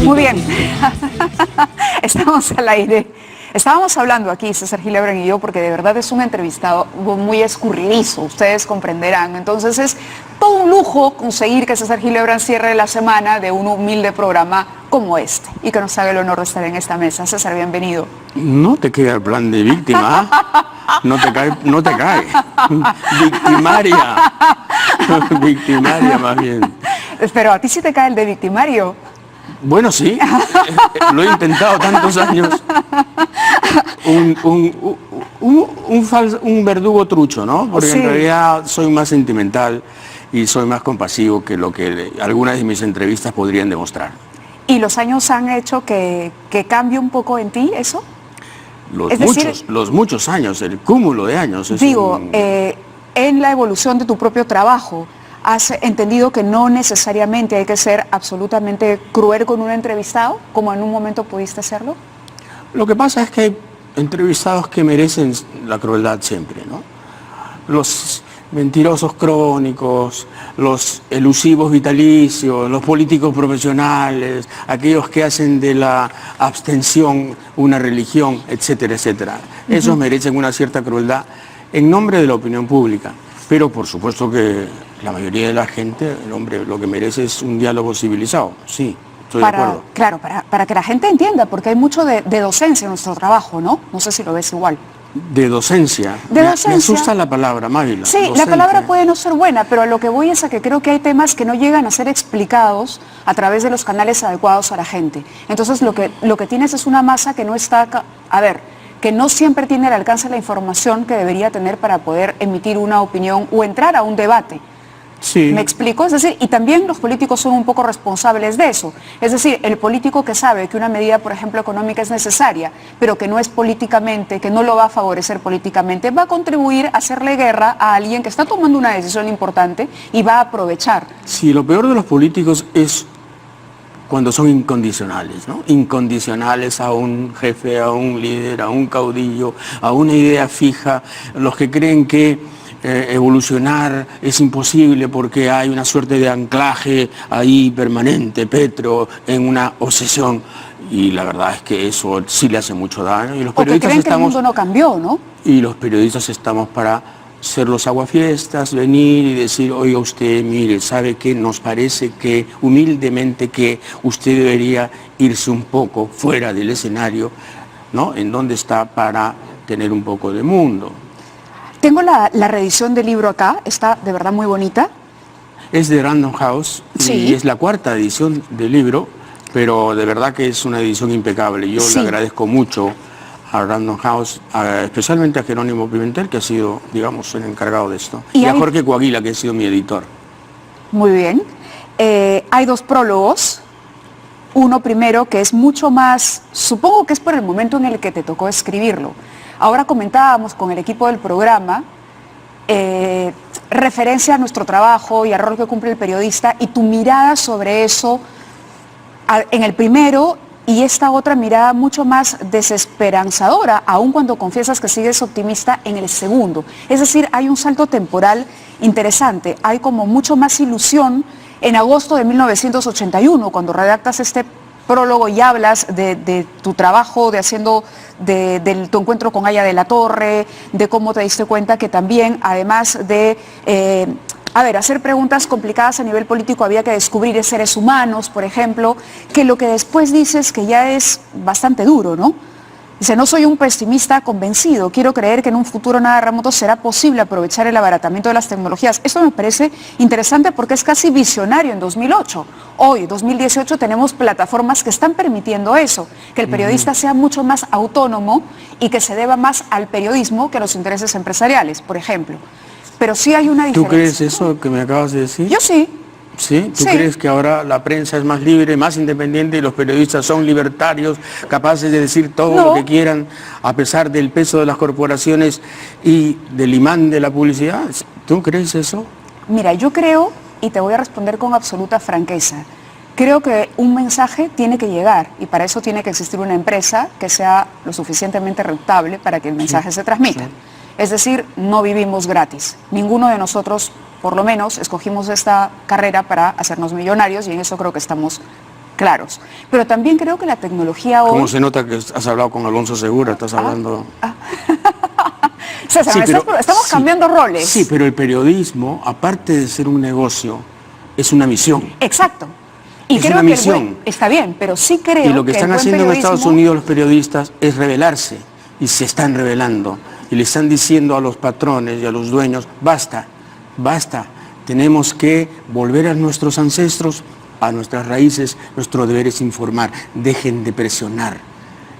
Muy bien, estamos al aire. Estábamos hablando aquí, César Gilebran y yo, porque de verdad es un entrevistado muy escurridizo, ustedes comprenderán. Entonces es todo un lujo conseguir que César Gilebran cierre la semana de un humilde programa como este y que nos haga el honor de estar en esta mesa. César, bienvenido. No te queda el plan de víctima, no te cae. Victimaria, victimaria más bien. Pero a ti sí te cae el de victimario. Bueno, sí, lo he intentado tantos años. Un verdugo trucho, ¿no? Porque sí, en realidad soy más sentimental y soy más compasivo que lo que algunas de mis entrevistas podrían demostrar. ¿Y los años han hecho que cambie un poco en ti eso? Los muchos años, el cúmulo de años. En la evolución de tu propio trabajo, ¿has entendido que no necesariamente hay que ser absolutamente cruel con un entrevistado, como en un momento pudiste hacerlo? Lo que pasa es que hay entrevistados que merecen la crueldad siempre, ¿no? Los mentirosos crónicos, los elusivos vitalicios, los políticos profesionales, aquellos que hacen de la abstención una religión, etcétera, etcétera. Esos merecen una cierta crueldad en nombre de la opinión pública. Pero por supuesto que la mayoría de la gente, el hombre, lo que merece es un diálogo civilizado, sí. Estoy de acuerdo. Claro, para que la gente entienda, porque hay mucho de docencia en nuestro trabajo, ¿no? No sé si lo ves igual. De docencia. De docencia. Me asusta la palabra, Mávila. Sí, docente. La palabra puede no ser buena, pero a lo que voy es a que creo que hay temas que no llegan a ser explicados a través de los canales adecuados a la gente. Entonces lo que tienes es una masa que no está, que no siempre tiene al alcance la información que debería tener para poder emitir una opinión o entrar a un debate. Sí. ¿Me explico? Es decir, y también los políticos son un poco responsables de eso. Es decir, el político que sabe que una medida, por ejemplo, económica es necesaria, pero que no es políticamente, que no lo va a favorecer políticamente, va a contribuir a hacerle guerra a alguien que está tomando una decisión importante y va a aprovechar. Sí, lo peor de los políticos es cuando son incondicionales, ¿no? Incondicionales a un jefe, a un líder, a un caudillo, a una idea fija, los que creen que evolucionar es imposible porque hay una suerte de anclaje ahí permanente, Petro, en una obsesión. Y la verdad es que eso sí le hace mucho daño. Y los periodistas creen que el mundo no cambió, ¿no? Y los periodistas estamos para ser los aguafiestas, venir y decir, oiga usted, mire, ¿sabe qué? Nos parece que humildemente que usted debería irse un poco fuera del escenario, ¿no? En donde está para tener un poco de mundo. Tengo la reedición del libro acá, está de verdad muy bonita. Es de Random House, sí, y es la cuarta edición del libro, pero de verdad que es una edición impecable. Yo sí, le agradezco mucho a Random House, especialmente a Jerónimo Pimentel, que ha sido, digamos, el encargado de esto, y a Jorge Coaguila, que ha sido mi editor. Muy bien. Hay dos prólogos. Uno primero que es mucho más, supongo que es por el momento en el que te tocó escribirlo. Ahora comentábamos con el equipo del programa referencia a nuestro trabajo y al rol que cumple el periodista y tu mirada sobre eso en el primero y esta otra mirada mucho más desesperanzadora, aun cuando confiesas que sigues optimista en el segundo. Es decir, hay un salto temporal interesante, hay como mucho más ilusión en agosto de 1981, cuando redactas este prólogo y hablas de tu trabajo, de tu encuentro con Aya de la Torre, de cómo te diste cuenta que también, además de hacer preguntas complicadas a nivel político, había que descubrir seres humanos, por ejemplo, que lo que después dices que ya es bastante duro, ¿no? Dice, no soy un pesimista convencido, quiero creer que en un futuro nada remoto será posible aprovechar el abaratamiento de las tecnologías. Esto me parece interesante porque es casi visionario en 2008. Hoy, 2018, tenemos plataformas que están permitiendo eso, que el periodista sea mucho más autónomo y que se deba más al periodismo que a los intereses empresariales, por ejemplo. Pero sí hay una diferencia. ¿Tú crees eso que me acabas de decir? Yo sí. ¿Sí? ¿Tú crees que ahora la prensa es más libre, más independiente y los periodistas son libertarios, capaces de decir todo lo que quieran a pesar del peso de las corporaciones y del imán de la publicidad? ¿Tú crees eso? Mira, yo creo, y te voy a responder con absoluta franqueza, creo que un mensaje tiene que llegar y para eso tiene que existir una empresa que sea lo suficientemente rentable para que el mensaje se transmita. Sí. Es decir, no vivimos gratis. Ninguno de nosotros, por lo menos, escogimos esta carrera para hacernos millonarios y en eso creo que estamos claros. Pero también creo que la tecnología hoy... ¿Cómo se nota que has hablado con Alonso Segura? Estás hablando... César, Sí, estamos cambiando roles. Sí, pero el periodismo, aparte de ser un negocio, es una misión. Exacto. Y Es creo una que misión. está bien, pero sí creo Y lo que están el buen haciendo en Estados periodismo- Unidos los periodistas es rebelarse, y se están rebelando, y le están diciendo a los patrones y a los dueños, basta, basta, tenemos que volver a nuestros ancestros, a nuestras raíces, nuestro deber es informar, dejen de presionar,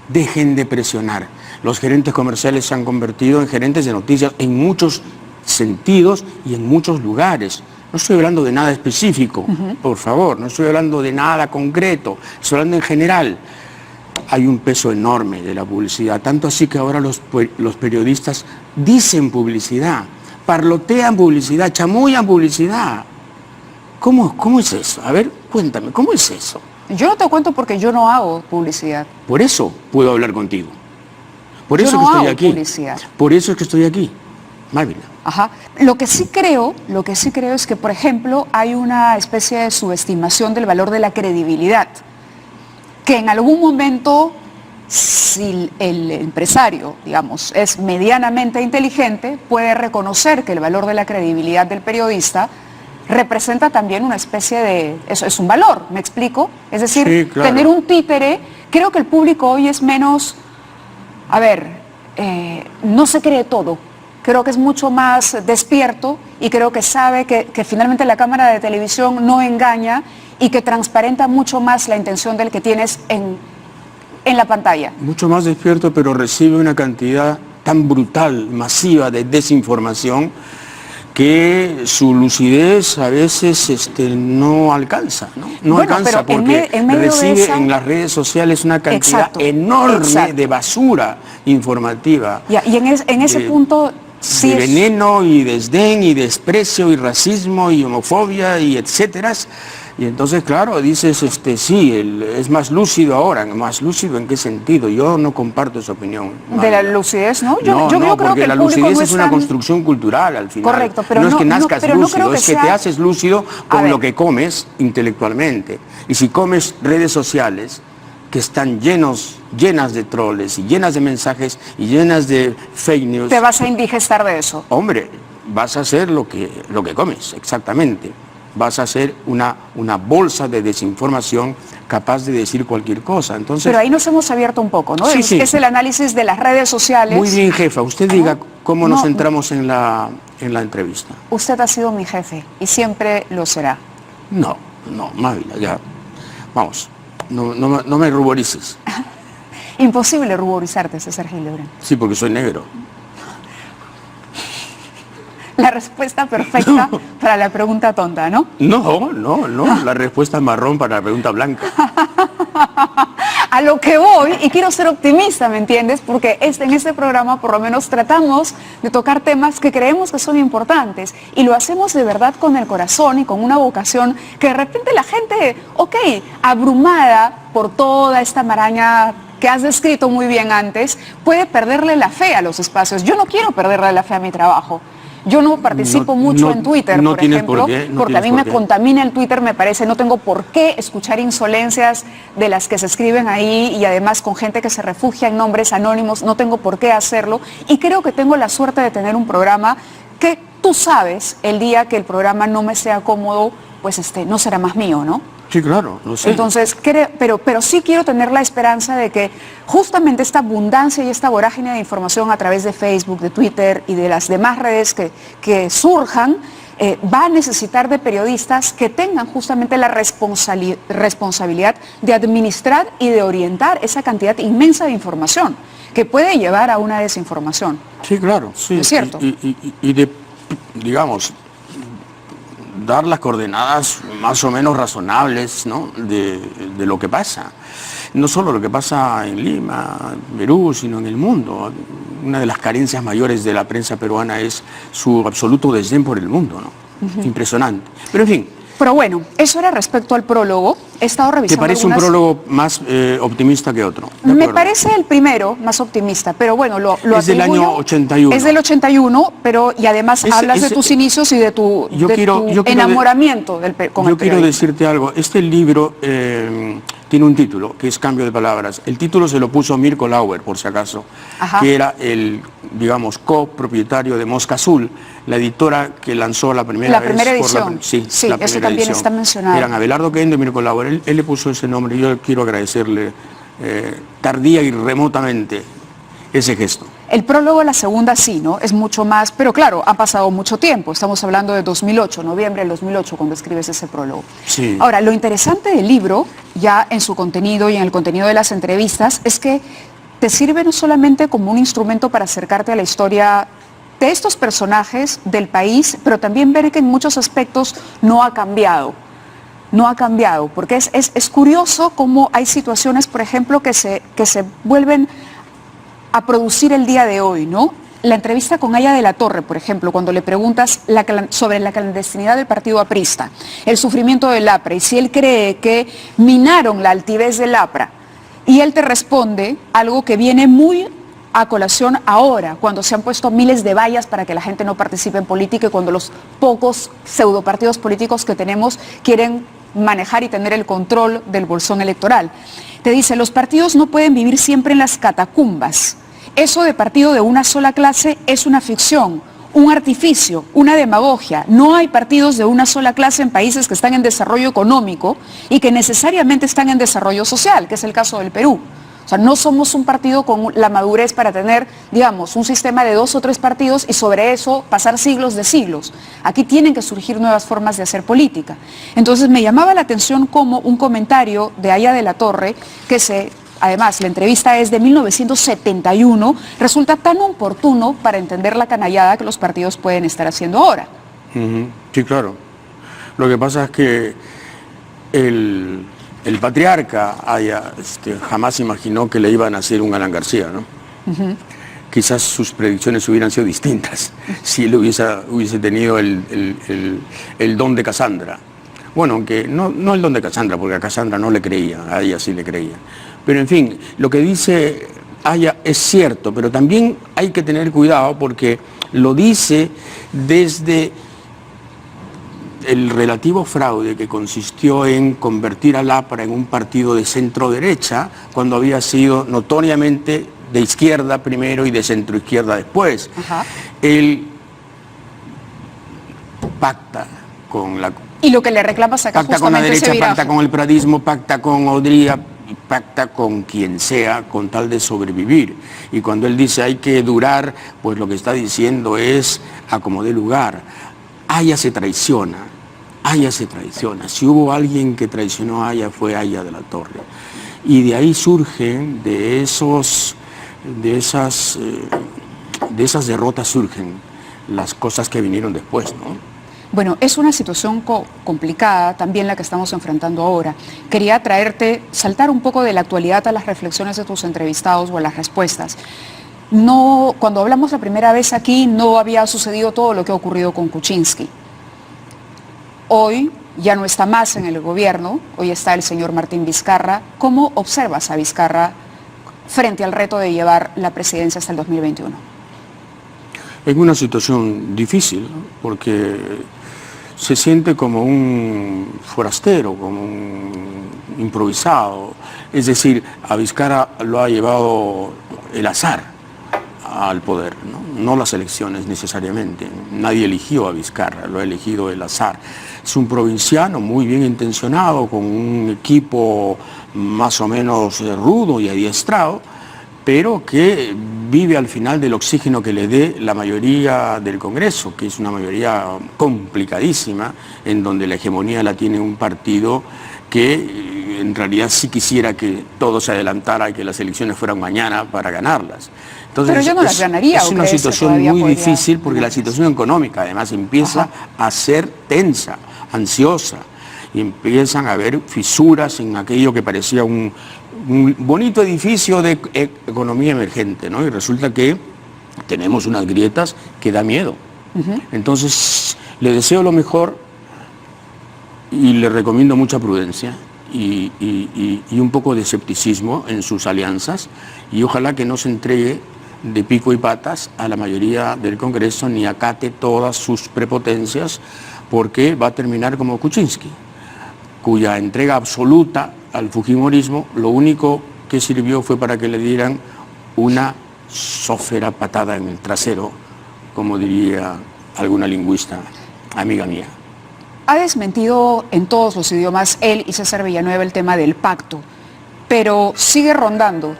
dejen de presionar. Los gerentes comerciales se han convertido en gerentes de noticias en muchos sentidos y en muchos lugares. No estoy hablando de nada específico, por favor, no estoy hablando de nada concreto, estoy hablando en general. Hay un peso enorme de la publicidad, tanto así que ahora los periodistas dicen publicidad, parlotean publicidad, chamullan publicidad. ¿Cómo es eso? A ver, cuéntame, ¿cómo es eso? Yo no te cuento porque yo no hago publicidad. Por eso puedo hablar contigo. Por Yo eso no que estoy hago aquí. publicidad. Por eso es que estoy aquí. Mávila. Ajá. Lo que sí creo es que, por ejemplo, hay una especie de subestimación del valor de la credibilidad, que en algún momento, si el empresario, digamos, es medianamente inteligente, puede reconocer que el valor de la credibilidad del periodista representa también una especie de... Eso es un valor, ¿me explico? Es decir, Sí, claro. tener un títere, creo que el público hoy es menos... A ver, no se cree todo. Creo que es mucho más despierto y creo que sabe que finalmente la cámara de televisión no engaña y que transparenta mucho más la intención del que tienes en la pantalla. Mucho más despierto, pero recibe una cantidad tan brutal, masiva de desinformación que su lucidez a veces no alcanza, ¿no? No Bueno, alcanza pero porque en medio de recibe esa- en las redes sociales una cantidad Exacto, enorme exacto. de basura informativa. Y en ese de- punto sí de es... veneno y desdén y desprecio y racismo y homofobia y etcétera. Y entonces, claro, dices, sí, es más lúcido ahora. ¿Más lúcido en qué sentido? Yo no comparto esa opinión. De la lucidez, ¿no? No, Yo creo porque que el la público lucidez no es una tan- construcción cultural al final. Correcto, pero no es no- que no- nazcas pero no lúcido, creo que es que te sea- haces lúcido A con ver. lo que comes intelectualmente. Y si comes redes sociales que están llenas de troles y llenas de mensajes y llenas de fake news, Te vas a indigestar de eso. hombre, vas a hacer lo que comes, exactamente. Vas a hacer una bolsa de desinformación capaz de decir cualquier cosa. Entonces, Pero ahí nos hemos abierto un poco, ¿no? Sí, sí. Es el análisis de las redes sociales. muy bien, jefa, usted diga cómo nos No. centramos en la entrevista. Usted ha sido mi jefe y siempre lo será. No, Mávila, ya. Vamos, no me ruborices. Imposible ruborizarte, César Gillibrand. Sí, porque soy negro. La respuesta perfecta para la pregunta tonta, ¿no? No, la respuesta es marrón para la pregunta blanca. A lo que voy, y quiero ser optimista, ¿me entiendes? Porque en este programa por lo menos tratamos de tocar temas que creemos que son importantes y lo hacemos de verdad con el corazón y con una vocación que de repente la gente, abrumada por toda esta maraña que has descrito muy bien antes, puede perderle la fe a los espacios. Yo no quiero perderle la fe a mi trabajo. Yo no participo mucho en Twitter, no por tienes ejemplo, por qué, no porque a mí tienes me por qué. contamina el Twitter, me parece, no tengo por qué escuchar insolencias de las que se escriben ahí y además con gente que se refugia en nombres anónimos, no tengo por qué hacerlo y creo que tengo la suerte de tener un programa que tú sabes, el día que el programa no me sea cómodo, pues no será más mío, ¿no? Sí, claro, lo sé. Entonces, pero sí quiero tener la esperanza de que justamente esta abundancia y esta vorágine de información a través de Facebook, de Twitter y de las demás redes que surjan, va a necesitar de periodistas que tengan justamente la responsabilidad de administrar y de orientar esa cantidad inmensa de información que puede llevar a una desinformación. Sí, claro, sí. ¿Es cierto? Y de, digamos, dar las coordenadas más o menos razonables, ¿no? de lo que pasa. No solo lo que pasa en Lima, Perú, sino en el mundo. Una de las carencias mayores de la prensa peruana es su absoluto desdén por el mundo, ¿no? Impresionante. Pero en fin. Pero bueno, eso era respecto al prólogo. he estado ¿Te revisando parece un prólogo más optimista que otro? Me parece el primero más optimista, pero bueno, lo es del atribuyo, año 81. Es del 81, pero y además hablas de tus inicios y de tu enamoramiento con el Yo quiero decirte algo. Este libro tiene un título, que es Cambio de Palabras. El título se lo puso Mirko Lauer, por si acaso, que era el, digamos, copropietario de Mosca Azul, la editora que lanzó la primera edición. Sí, sí, la eso primera también edición. está mencionado. Eran Abelardo Kendo y Mirko Lauer. Él le puso ese nombre y yo quiero agradecerle tardía y remotamente ese gesto. El prólogo de la segunda sí, ¿no? Es mucho más, pero claro, ha pasado mucho tiempo. Estamos hablando de 2008, noviembre del 2008, cuando escribes ese prólogo. Sí. Ahora, lo interesante del libro, ya en su contenido y en el contenido de las entrevistas, es que te sirve no solamente como un instrumento para acercarte a la historia de estos personajes del país, pero también ver que en muchos aspectos no ha cambiado. No ha cambiado, porque es curioso cómo hay situaciones, por ejemplo, que se vuelven a producir el día de hoy, ¿no? La entrevista con Aya de la Torre, por ejemplo, cuando le preguntas sobre la clandestinidad del partido aprista, el sufrimiento del APRA y si él cree que minaron la altivez del APRA, y él te responde algo que viene muy a colación ahora, cuando se han puesto miles de vallas para que la gente no participe en política y cuando los pocos pseudopartidos políticos que tenemos quieren manejar y tener el control del bolsón electoral. Te dice, los partidos no pueden vivir siempre en las catacumbas. Eso de partido de una sola clase es una ficción, un artificio, una demagogia. No hay partidos de una sola clase en países que están en desarrollo económico y que necesariamente están en desarrollo social, que es el caso del Perú. O sea, no somos un partido con la madurez para tener, digamos, un sistema de 2 o 3 partidos y sobre eso pasar siglos de siglos. Aquí tienen que surgir nuevas formas de hacer política. Entonces me llamaba la atención como un comentario de Aya de la Torre, además la entrevista es de 1971, resulta tan oportuno para entender la canallada que los partidos pueden estar haciendo ahora. Sí, claro. Lo que pasa es que el patriarca jamás imaginó que le iban a hacer un Alan García, ¿no? Quizás sus predicciones hubieran sido distintas si él hubiese tenido el don de Casandra. Bueno, aunque no el don de Casandra, porque a Casandra no le creía, a ella sí le creía. Pero en fin, lo que dice Aya es cierto, pero también hay que tener cuidado porque lo dice desde el relativo fraude que consistió en convertir al APRA en un partido de centro-derecha cuando había sido notoriamente de izquierda primero y de centro-izquierda después. Él pacta con la... Y lo que le reclamas acá pacta con la derecha, pacta con el pradismo, pacta con Odría, pacta con quien sea con tal de sobrevivir. Y cuando él dice hay que durar, pues lo que está diciendo es a como dé lugar. Aya se traiciona. Aya se traiciona. Si hubo alguien que traicionó a Aya fue Aya de la Torre. Y de ahí surgen, de esas derrotas surgen las cosas que vinieron después, ¿no? Bueno, es una situación complicada también la que estamos enfrentando ahora. Quería saltar un poco de la actualidad a las reflexiones de tus entrevistados o a las respuestas. No, cuando hablamos la primera vez aquí no había sucedido todo lo que ha ocurrido con Kuczynski. Hoy ya no está más en el gobierno, hoy está el señor Martín Vizcarra. ¿Cómo observas a Vizcarra frente al reto de llevar la presidencia hasta el 2021? En una situación difícil, porque se siente como un forastero, como un improvisado. Es decir, a Vizcarra lo ha llevado el azar al poder, no las elecciones necesariamente. Nadie eligió a Vizcarra, lo ha elegido el azar. Es un provinciano muy bien intencionado, con un equipo más o menos rudo y adiestrado, pero que vive al final del oxígeno que le dé la mayoría del Congreso, que es una mayoría complicadísima, en donde la hegemonía la tiene un partido que en realidad sí quisiera que todo se adelantara y que las elecciones fueran mañana para ganarlas. Entonces, pero yo no las ganaría. Es una situación muy difícil porque la situación económica además empieza a ser tensa, ansiosa, y empiezan a haber fisuras en aquello que parecía un bonito edificio de economía emergente, ¿no? Y resulta que tenemos unas grietas que da miedo. Entonces, le deseo lo mejor y le recomiendo mucha prudencia y un poco de escepticismo en sus alianzas, y ojalá que no se entregue de pico y patas a la mayoría del Congreso ni acate todas sus prepotencias, porque va a terminar como Kuczynski, cuya entrega absoluta al fujimorismo lo único que sirvió fue para que le dieran una sófera patada en el trasero, como diría alguna lingüista amiga mía. Ha desmentido en todos los idiomas él y César Villanueva el tema del pacto, pero sigue rondando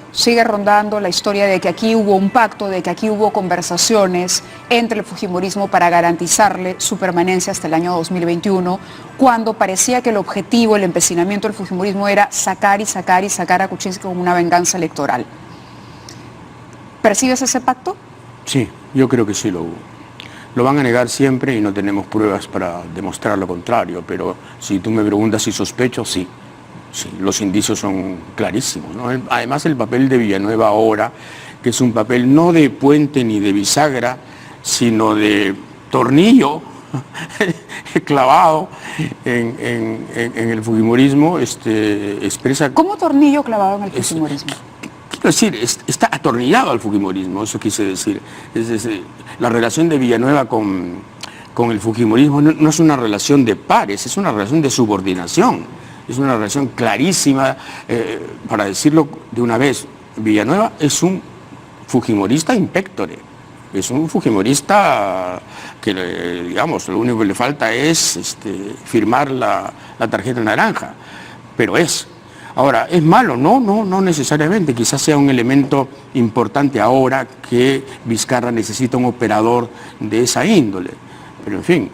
la historia de que aquí hubo un pacto, de que aquí hubo conversaciones entre el fujimorismo para garantizarle su permanencia hasta el año 2021, cuando parecía que el objetivo, el empecinamiento del fujimorismo era sacar a Kuczynski como una venganza electoral. ¿Percibes ese pacto? Sí, yo creo que sí lo hubo. Lo van a negar siempre y no tenemos pruebas para demostrar lo contrario, pero si tú me preguntas si sospecho, sí. Sí, los indicios son clarísimos, ¿no? Además, el papel de Villanueva ahora, que es un papel no de puente ni de bisagra, sino de tornillo clavado en el fujimorismo, expresa... ¿Cómo tornillo clavado en el fujimorismo? Quiero decir, está atornillado al fujimorismo, eso quise decir. La relación de Villanueva con el fujimorismo no es una relación de pares, es una relación de subordinación. Es una relación clarísima, para decirlo de una vez. Villanueva es un fujimorista in pectore, es un fujimorista que, digamos, lo único que le falta es firmar la tarjeta naranja, pero es. Ahora, ¿es malo? No necesariamente, quizás sea un elemento importante ahora que Vizcarra necesita un operador de esa índole. Pero en fin,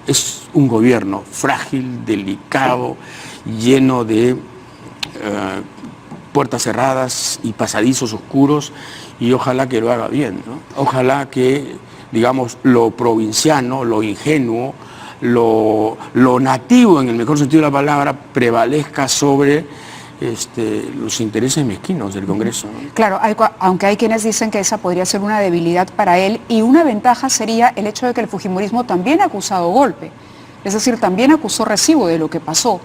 es un gobierno frágil, delicado, lleno de puertas cerradas y pasadizos oscuros, y ojalá que lo haga bien, ¿no? Ojalá que, digamos, lo provinciano, lo ingenuo, lo nativo, en el mejor sentido de la palabra, prevalezca sobre los intereses mezquinos del Congreso, ¿no? Claro, aunque hay quienes dicen que esa podría ser una debilidad para él, y una ventaja sería el hecho de que el fujimorismo también ha acusado golpe, es decir, también acusó recibo de lo que pasó,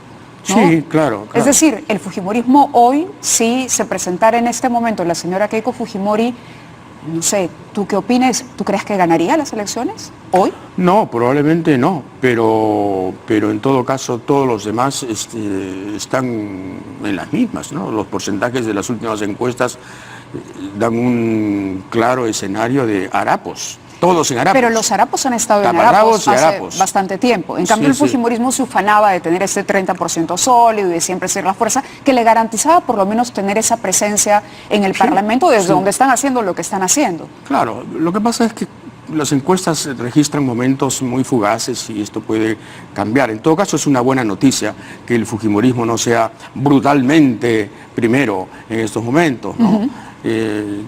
¿no? Sí, claro. Es decir, el fujimorismo hoy, si se presentara en este momento la señora Keiko Fujimori, no sé, ¿tú qué opinas? ¿Tú crees que ganaría las elecciones hoy? No, probablemente no, pero en todo caso todos los demás están en las mismas, ¿no? Los porcentajes de las últimas encuestas dan un claro escenario de harapos, todos en harapos. Pero los harapos han estado en harapos hace bastante tiempo. En cambio, el fujimorismo se ufanaba de tener ese 30% sólido y de siempre ser la fuerza que le garantizaba por lo menos tener esa presencia en el Parlamento desde donde están haciendo lo que están haciendo. Claro, lo que pasa es que las encuestas registran momentos muy fugaces y esto puede cambiar. En todo caso, es una buena noticia que el fujimorismo no sea brutalmente primero en estos momentos, ¿no?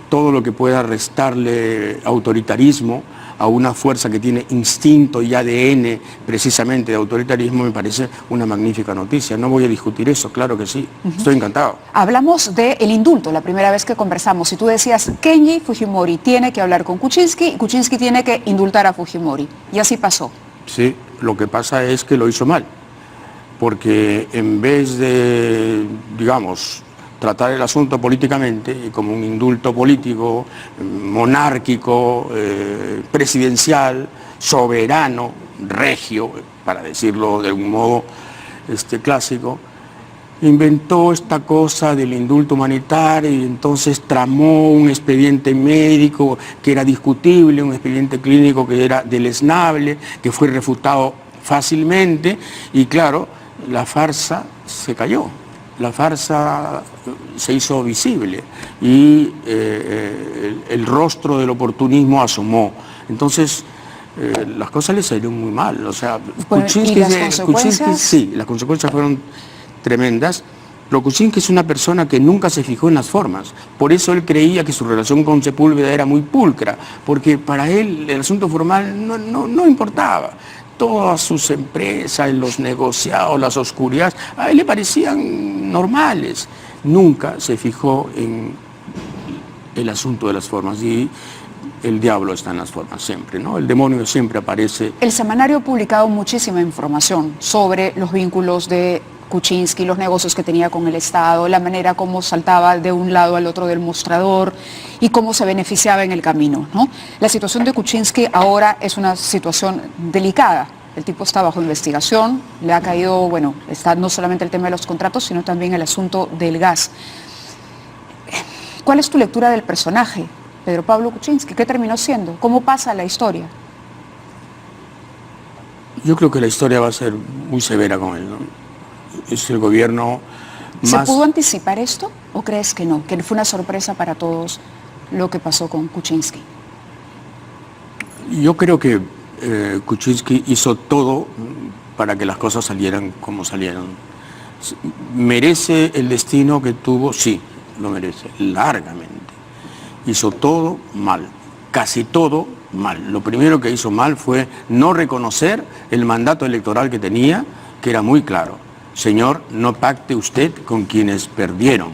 Todo lo que pueda restarle autoritarismo a una fuerza que tiene instinto y ADN precisamente de autoritarismo me parece una magnífica noticia. No voy a discutir eso, claro que sí, estoy encantado. Hablamos del indulto, la primera vez que conversamos, y tú decías, Kenji Fujimori tiene que hablar con Kuczynski y Kuczynski tiene que indultar a Fujimori, y así pasó. Sí, lo que pasa es que lo hizo mal, porque en vez de, digamos, tratar el asunto políticamente y como un indulto político, monárquico, presidencial, soberano, regio, para decirlo de un modo clásico, inventó esta cosa del indulto humanitario y entonces tramó un expediente médico que era discutible, un expediente clínico que era deleznable, que fue refutado fácilmente y claro, la farsa se cayó. La farsa se hizo visible y el rostro del oportunismo asomó. Entonces, las cosas le salieron muy mal. O sea, bueno, ¿y las consecuencias? Sí, las consecuencias fueron tremendas. Pero Kuczynski es una persona que nunca se fijó en las formas. Por eso él creía que su relación con Sepúlveda era muy pulcra, porque para él el asunto formal no importaba. Todas sus empresas, los negociados, las oscuridades, a él le parecían normales. Nunca se fijó en el asunto de las formas. Y el diablo está en las formas siempre, ¿no? El demonio siempre aparece. El semanario ha publicado muchísima información sobre los vínculos de Kuczynski, los negocios que tenía con el Estado, la manera como saltaba de un lado al otro del mostrador y cómo se beneficiaba en el camino, ¿no? La situación de Kuczynski ahora es una situación delicada. El tipo está bajo investigación, le ha caído, bueno, está no solamente el tema de los contratos, sino también el asunto del gas. ¿Cuál es tu lectura del personaje, Pedro Pablo Kuczynski? ¿Qué terminó siendo? ¿Cómo pasa la historia? Yo creo que la historia va a ser muy severa con él, ¿no? Es el gobierno más... ¿Se pudo anticipar esto o crees que no? Que fue una sorpresa para todos lo que pasó con Kuczynski. Yo creo que Kuczynski hizo todo para que las cosas salieran como salieron. ¿Merece el destino que tuvo? Sí, lo merece, largamente. Hizo todo mal, casi todo mal. Lo primero que hizo mal fue no reconocer el mandato electoral que tenía, que era muy claro. Señor, no pacte usted con quienes perdieron.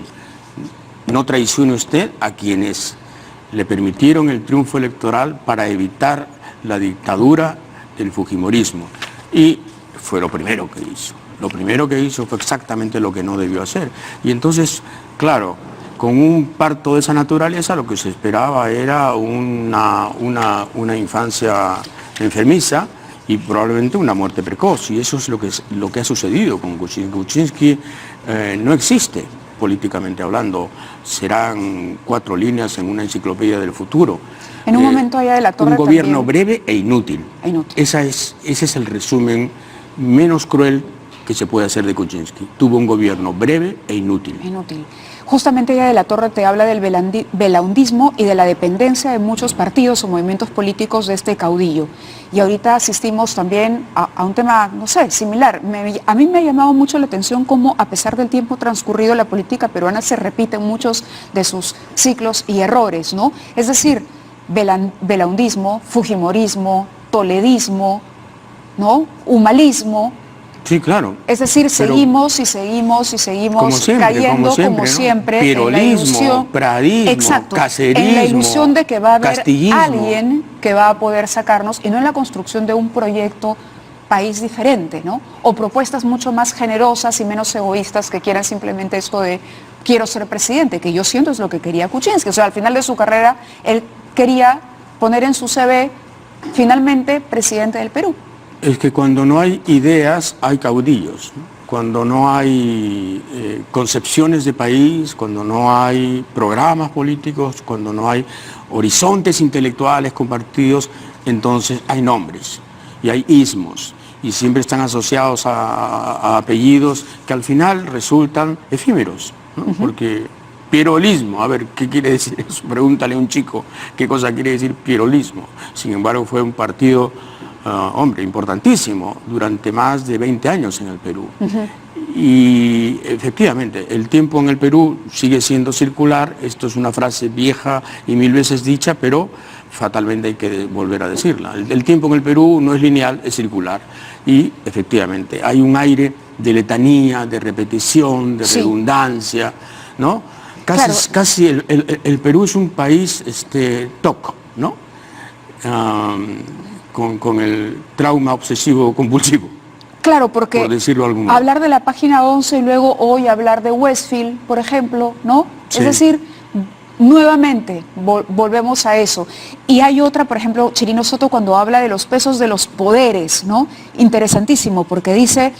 No traicione usted a quienes le permitieron el triunfo electoral para evitar la dictadura del fujimorismo. Y fue lo primero que hizo. Lo primero que hizo fue exactamente lo que no debió hacer. Y entonces, claro, con un parto de esa naturaleza lo que se esperaba era una infancia enfermiza y probablemente una muerte precoz. Y eso es lo que ha sucedido con Kuczynski. Kuczynski no existe políticamente hablando. Serán 4 líneas en una enciclopedia del futuro. En un momento allá de la Torre un gobierno también... breve e inútil. Ese es el resumen menos cruel que se puede hacer de Kuczynski. Tuvo un gobierno breve e inútil. Inútil. Justamente ella de la Torre te habla del belaundismo y de la dependencia de muchos partidos o movimientos políticos de este caudillo. Y ahorita asistimos también a un tema, no sé, similar. A mí me ha llamado mucho la atención cómo, a pesar del tiempo transcurrido, la política peruana se repite en muchos de sus ciclos y errores, ¿no? Es decir, belaundismo, fujimorismo, toledismo, ¿no? Humalismo. Sí, claro. Es decir, seguimos y seguimos y seguimos como siempre, cayendo como siempre, Pirolismo, en la ilusión, pradismo, exacto, cacerismo, en la ilusión de que va a haber castillismo. alguien que va a poder sacarnos y no en la construcción de un proyecto país diferente, ¿no? O propuestas mucho más generosas y menos egoístas que quieran simplemente esto de quiero ser presidente, que yo siento es lo que quería Kuczynski. O sea, al final de su carrera él quería poner en su CV finalmente presidente del Perú. Es que cuando no hay ideas, hay caudillos, ¿no? Cuando no hay concepciones de país, cuando no hay programas políticos, cuando no hay horizontes intelectuales compartidos, entonces hay nombres y hay ismos y siempre están asociados a apellidos que al final resultan efímeros, ¿no? Porque pierolismo, a ver, ¿qué quiere decir eso? Pregúntale a un chico qué cosa quiere decir pierolismo. Sin embargo, fue un partido... hombre, importantísimo, durante más de 20 años en el Perú. Y efectivamente, el tiempo en el Perú sigue siendo circular, esto es una frase vieja y 1000 veces dicha, pero fatalmente hay que volver a decirla. El tiempo en el Perú no es lineal, es circular. Y efectivamente, hay un aire de letanía, de repetición, de redundancia, ¿no? Casi el Perú es un país TOC, ¿no? Con el trauma obsesivo compulsivo. Claro, porque por decirlo de algún modo. Hablar de la página 11 y luego hoy hablar de Westfield, por ejemplo, ¿no? Sí. Es decir, nuevamente volvemos a eso. Y hay otra, por ejemplo, Chirino Soto cuando habla de los pesos de los poderes, ¿no? Interesantísimo, porque dice,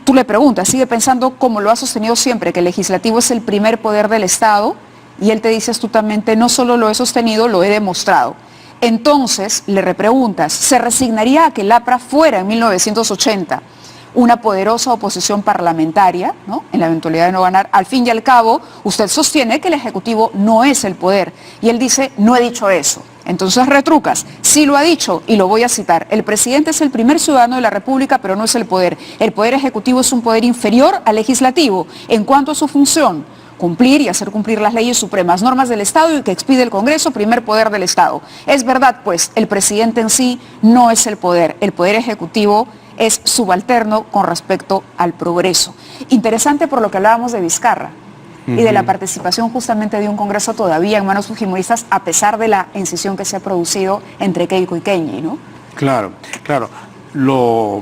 tú le preguntas, sigue pensando como lo ha sostenido siempre, que el legislativo es el primer poder del Estado, y él te dice astutamente, no solo lo he sostenido, lo he demostrado. Entonces, le repreguntas, ¿se resignaría a que el APRA fuera en 1980 una poderosa oposición parlamentaria, ¿no? En la eventualidad de no ganar? Al fin y al cabo, usted sostiene que el Ejecutivo no es el poder. Y él dice, no he dicho eso. Entonces retrucas, sí lo ha dicho, y lo voy a citar. El presidente es el primer ciudadano de la República, pero no es el poder. El poder ejecutivo es un poder inferior al legislativo en cuanto a su función. Cumplir y hacer cumplir las leyes supremas, normas del Estado y que expide el Congreso, primer poder del Estado. Es verdad, pues, el presidente en sí no es el poder ejecutivo es subalterno con respecto al progreso. Interesante por lo que hablábamos de Vizcarra. y de la participación justamente de un Congreso todavía en manos fujimoristas, a pesar de la incisión que se ha producido entre Keiko y Kenji, ¿no? Claro, claro. Lo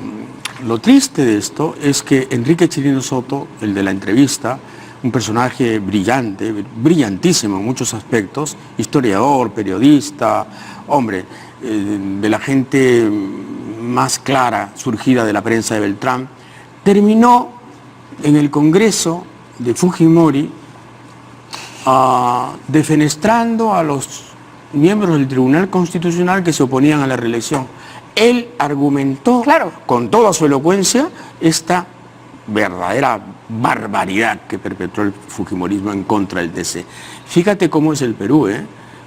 triste de esto es que Enrique Chirino Soto, el de la entrevista, un personaje brillante, brillantísimo en muchos aspectos, historiador, periodista, hombre, de la gente más clara surgida de la prensa de Beltrán, terminó en el Congreso de Fujimori defenestrando a los miembros del Tribunal Constitucional que se oponían a la reelección. Él argumentó con toda su elocuencia esta verdadera barbaridad que perpetró el fujimorismo en contra del TC. Fíjate cómo es el Perú,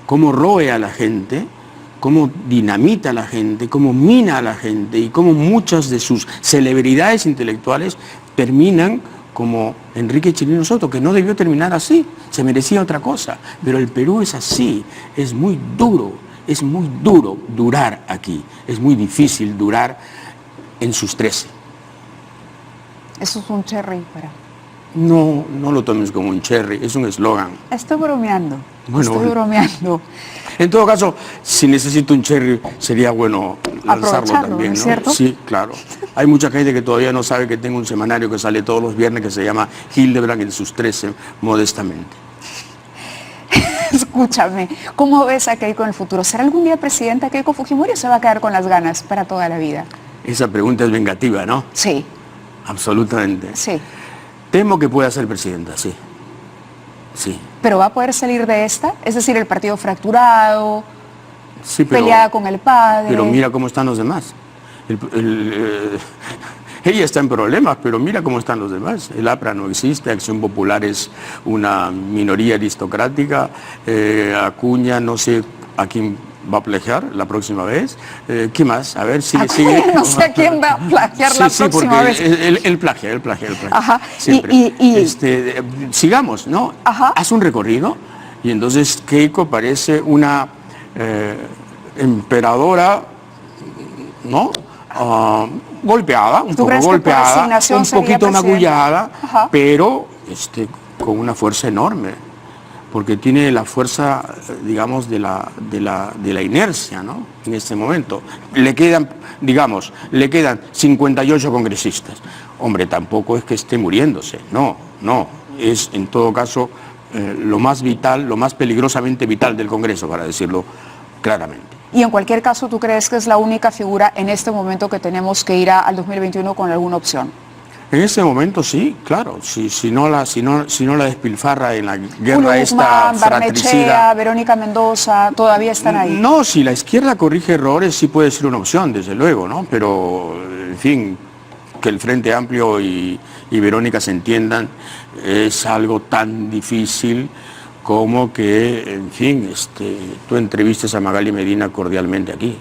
cómo roe a la gente, cómo dinamita a la gente, cómo mina a la gente y cómo muchas de sus celebridades intelectuales terminan como Enrique Chirino Soto, que no debió terminar así, se merecía otra cosa. Pero el Perú es así, es muy duro durar aquí, es muy difícil durar en sus 13. Eso es un cherry para... No, no lo tomes como un cherry, es un eslogan. Estoy bromeando, bueno, estoy bromeando. En todo caso, si necesito un cherry, sería bueno lanzarlo también, ¿no? ¿Es cierto? Sí, claro. Hay mucha gente que todavía no sabe que tengo un semanario que sale todos los viernes que se llama Hildebrand en sus 13, modestamente. Escúchame, ¿cómo ves a Keiko en el futuro? ¿Será algún día presidenta Keiko Fujimori o se va a quedar con las ganas para toda la vida? Esa pregunta es vengativa, ¿no? Sí. Absolutamente. Sí. Temo que pueda ser presidenta, sí. Sí. ¿Pero va a poder salir de esta? Es decir, el partido fracturado, sí, pero, peleada con el padre. Pero mira cómo están los demás. Ella está en problemas, pero mira cómo están los demás. El APRA no existe, Acción Popular es una minoría aristocrática, Acuña no sé a quién va a plagiar la próxima vez. ¿Qué más? A ver, sigue. No sé a quién va a plagiar la próxima vez. Él plagia. Ajá. Siempre. Sigamos, ¿no? Ajá. Haz un recorrido y entonces Keiko parece una emperadora, ¿no? Golpeada, un poco golpeada, un poquito magullada, pero con una fuerza enorme, porque tiene la fuerza, digamos, de la inercia, ¿no? En este momento. Le quedan 58 congresistas. Hombre, tampoco es que esté muriéndose, no. Es, en todo caso, lo más vital, lo más peligrosamente vital del Congreso, para decirlo claramente. Y en cualquier caso, ¿tú crees que es la única figura en este momento que tenemos que ir al 2021 con alguna opción? En ese momento sí, claro. Si no la despilfarra en la guerra Ulugman, esta fratricida. Barnechea, Verónica Mendoza, todavía están ahí. No, si la izquierda corrige errores sí puede ser una opción, desde luego, ¿no? Pero, en fin, que el Frente Amplio y Verónica se entiendan es algo tan difícil como que, en fin, tú entrevistes a Magali Medina cordialmente aquí.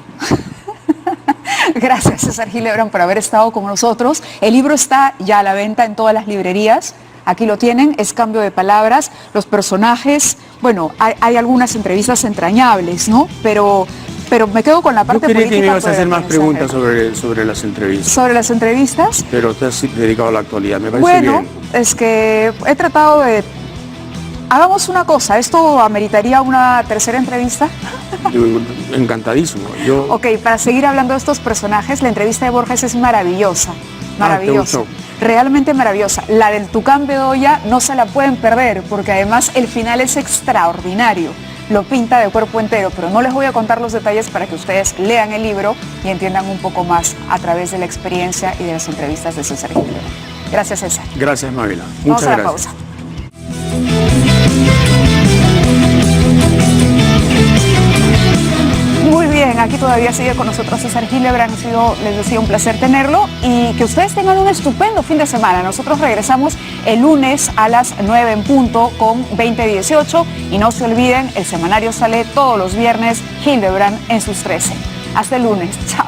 Gracias, César Hildebrand, por haber estado con nosotros. El libro está ya a la venta en todas las librerías. Aquí lo tienen, es Cambio de Palabras. Los personajes, bueno, hay algunas entrevistas entrañables, ¿no? Pero me quedo con la parte política. Yo creí que me ibas a hacer más preguntas sobre las entrevistas. ¿Sobre las entrevistas? Pero te has dedicado a la actualidad, me parece bien. Bueno, es que he tratado de... Hagamos una cosa, ¿esto ameritaría una tercera entrevista? Encantadísimo. Ok, para seguir hablando de estos personajes, la entrevista de Borges es maravillosa, maravillosa, realmente maravillosa. La del Tucán Bedoya no se la pueden perder, porque además el final es extraordinario, lo pinta de cuerpo entero, pero no les voy a contar los detalles para que ustedes lean el libro y entiendan un poco más a través de la experiencia y de las entrevistas de César Hildebrand. Gracias, César. Gracias, Mávila. Muchas gracias. Vamos a la pausa. Muy bien, aquí todavía sigue con nosotros César Hildebrand, les decía un placer tenerlo y que ustedes tengan un estupendo fin de semana. Nosotros regresamos el lunes a las 9 en punto con 2018 y no se olviden, el semanario sale todos los viernes, Hildebrand en sus 13. Hasta el lunes, chao.